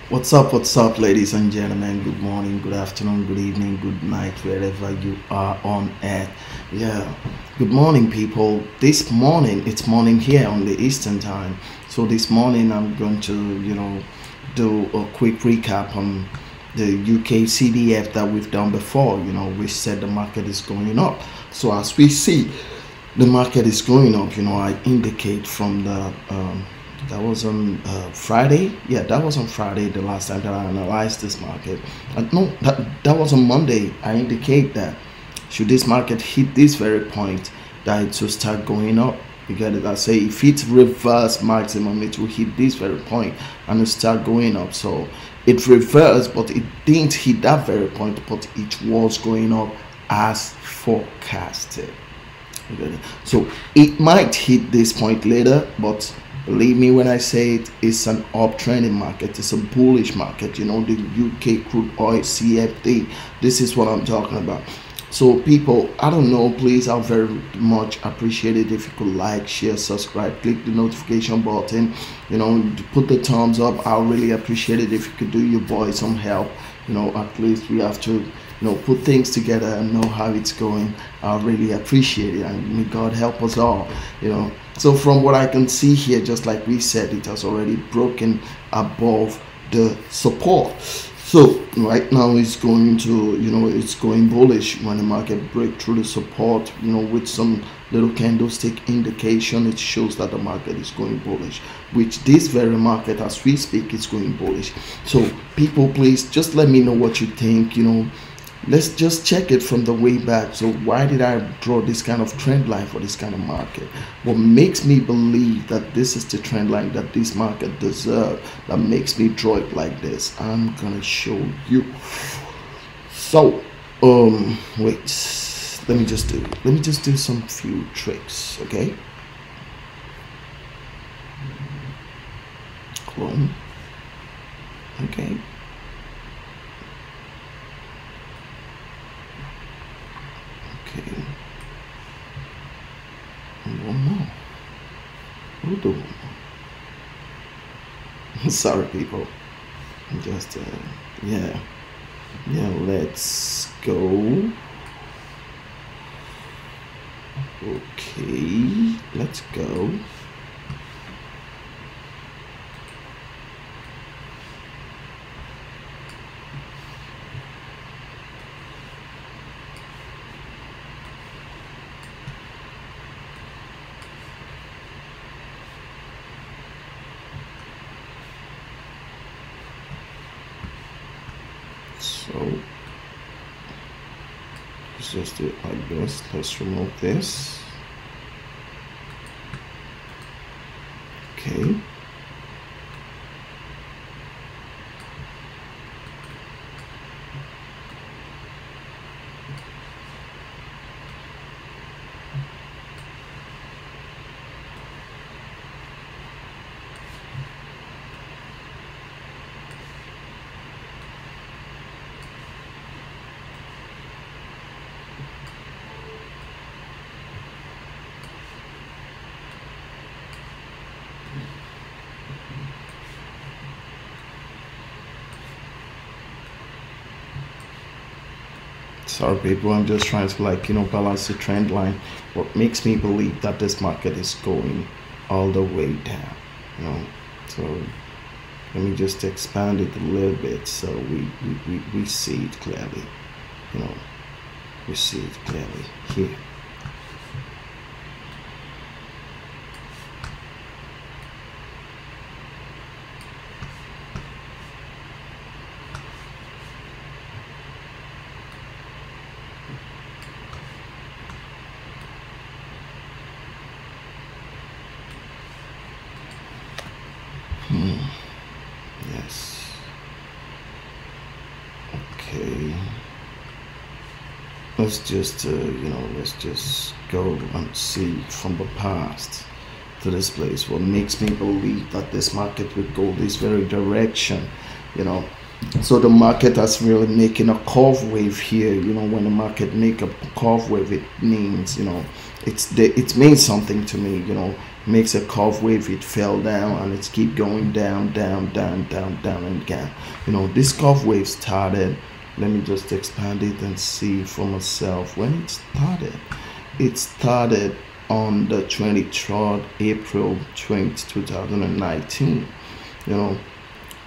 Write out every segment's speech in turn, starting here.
What's up, ladies and gentlemen? Good morning, good afternoon, good evening, good night, wherever you are on earth. Yeah, good morning, people. This morning, it's morning here on the Eastern time. So this morning, I'm going to, do a quick recap on the UK CDF that we've done before. We said the market is going up. So as we see, the market is going up. I indicate from the that was on Friday. Yeah, that was on Friday, the last time that I analyzed this market. No, that was on Monday. I indicate that should this market hit this very point, that it will start going up. You get it? I say if it's reverse maximum, it will hit this very point and it start going up. So it reversed, but it didn't hit that very point, but it was going up as forecasted. You get it? So it might hit this point later, but believe me when I say it's an uptrending market. It's a bullish market. The UK crude oil CFD. This is what I'm talking about. So people, I don't know, please, I'll very much appreciate it if you could like, share, subscribe, click the notification button, put the thumbs up. I'll really appreciate it if you could do your boy some help. At least we have to put things together and know how it's going. I really appreciate it, and may God help us all. So from what I can see here, just like we said, it has already broken above the support. So right now it's going to, it's going bullish. When the market break through the support, with some little candlestick indication, it shows that the market is going bullish, which this very market as we speak is going bullish. So people, please just let me know what you think. Let's just check it from the way back. So why did I draw this kind of trend line for this kind of market? What makes me believe that this is the trend line that this market deserves, that makes me draw it like this? I'm gonna show you. So wait, let me just do some few tricks. Okay, clone. Okay, and one more. We'll do one more. Sorry, people. Just yeah. Let's go. Okay, let's go. So let's just do it like this. Let's remove this. Okay. Sorry, people, I'm just trying to balance the trend line. What makes me believe that this market is going all the way down, so let me just expand it a little bit so we see it clearly. We see it clearly here. Yes. Okay. Let's just let's just go and see from the past to this place. What makes me believe that this market will go this very direction? So the market has really making a curve wave here. When the market make a curve wave, it means it means something to me. makes a curve wave, it fell down and it's keep going down, down, down, down, down, and down. You know, this curve wave started, let me just expand it and see for myself when it started on the 23rd April 2019. You know,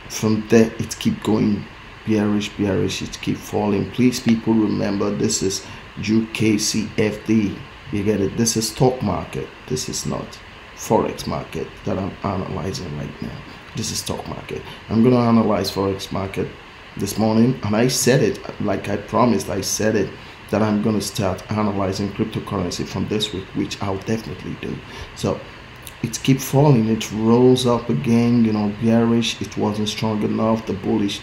from there it keep going bearish, it keep falling. Please, people, remember this is UK CFD. You get it? This is stock market. This is not Forex market that I'm analyzing right now. This is stock market. I'm going to analyze Forex market this morning, and I said it like I promised. I said it that I'm going to start analyzing cryptocurrency from this week, which I'll definitely do. So it keep falling, it rolls up again, you know, bearish. It wasn't strong enough. The bullish,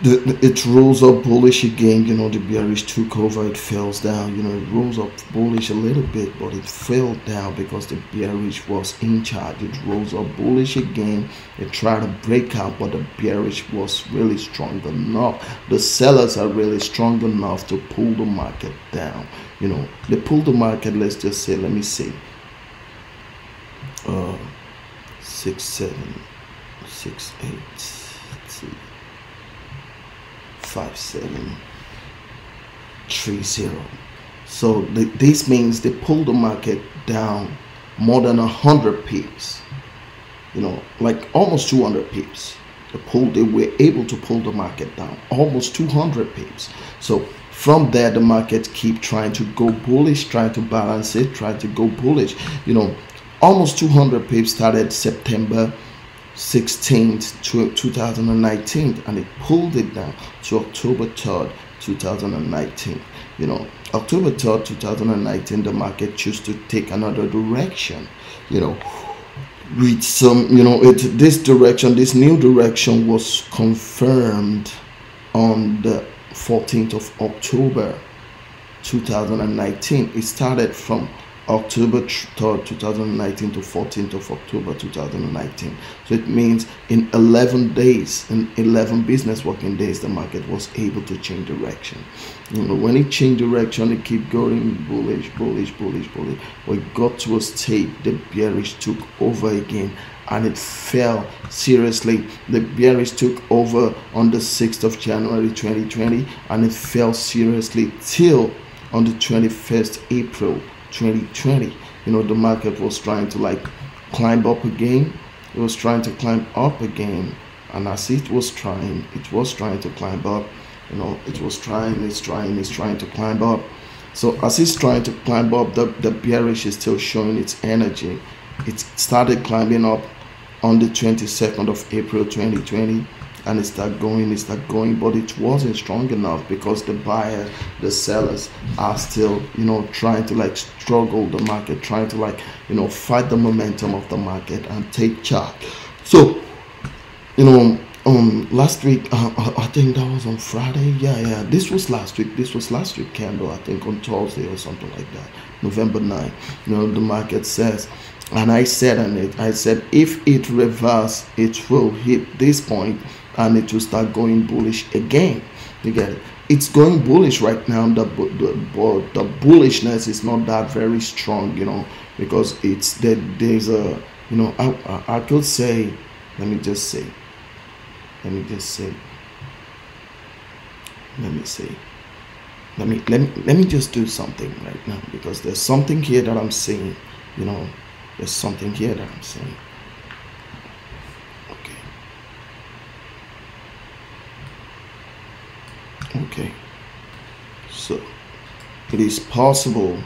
it rolls up bullish again, you know, the bearish took over, it falls down, you know, it rolls up bullish a little bit, but it fell down because the bearish was in charge. It rolls up bullish again, it tried to break out, but the bearish was really strong enough. The sellers are really strong enough to pull the market down. You know, they pull the market, let's just say, let me see, 6 7 6 8, let's see, 5 7 3 0. So this means they pulled the market down more than 100 pips, you know, like almost 200 pips. They were able to pull the market down almost 200 pips. So from there the market keep trying to go bullish, trying to balance it, trying to go bullish. You know, almost 200 pips started September 16th, 2019, and it pulled it down to October 3rd, 2019. You know, October 3rd, 2019, the market chose to take another direction, you know, with some, you know, this new direction was confirmed on the 14th of October 2019. It started from October 3rd, 2019 to 14th of October 2019. So it means in 11 days, in 11 business working days, the market was able to change direction. You know, when it changed direction, it keep going bullish, bullish, bullish, bullish. We got to a state, the bearish took over again, and it fell seriously. The bearish took over on the 6th of January 2020, and it fell seriously till on the 21st April 2020. You know, the market was trying to like climb up again. It was trying to climb up again, and as it was trying to climb up. You know, it's trying to climb up. So as it's trying to climb up, the bearish is still showing its energy. It started climbing up on the 22nd of April 2020, and it started going, but it wasn't strong enough because the buyers, the sellers are still, you know, trying to like struggle the market, trying to like, you know, fight the momentum of the market and take charge. So, you know, last week, I think that was on Friday. Yeah, this was last week candle, I think on Thursday or something like that, November 9. You know, the market says, and I said on it, I said if it reverse, it will hit this point and it will start going bullish again. You get it? It's going bullish right now. The bullishness is not that very strong, you know, because it's that there's a, you know, I could say, let me see. Let me just do something right now, because there's something here that I'm saying, you know, there's something here that I'm saying. Okay, so it is possible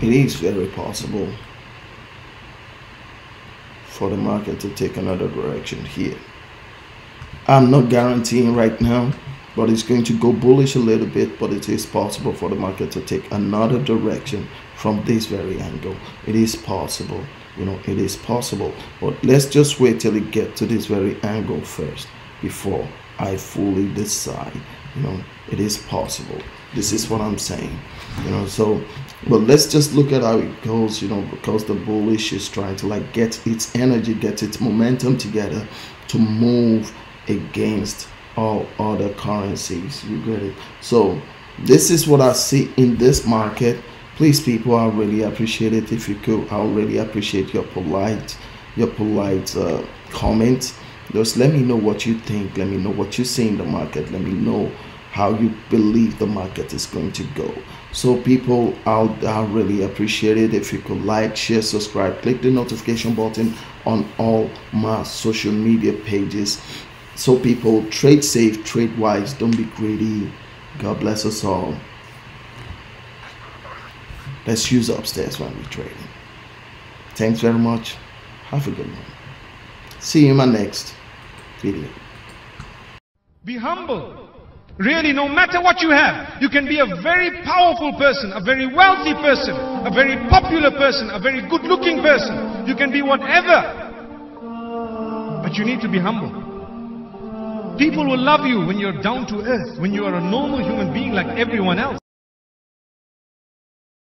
it is very possible for the market to take another direction here. I'm not guaranteeing right now, but it's going to go bullish a little bit, but it is possible for the market to take another direction from this very angle. It is possible, you know, it is possible, but let's just wait till it get to this very angle first before I fully decide. You know, it is possible. This is what I'm saying, you know. So, but let's just look at how it goes, you know, because the bullish is trying to like get its energy, get its momentum together to move against all other currencies. You get it? So This is what I see in this market. Please, people, I really appreciate it. If you could, I really appreciate your polite comments. Just let me know what you think. Let me know what you see in the market. Let me know how you believe the market is going to go. So people, I'll really appreciate it if you could like, share, subscribe, click the notification button on all my social media pages. So people, trade safe, trade wise, don't be greedy. God bless us all. Let's use upstairs when we're trading. Thanks very much. Have a good one. See you in my next video. Be humble. Really, no matter what you have, you can be a very powerful person, a very wealthy person, a very popular person, a very good-looking person. You can be whatever. But you need to be humble. People will love you when you're down to earth, when you are a normal human being like everyone else.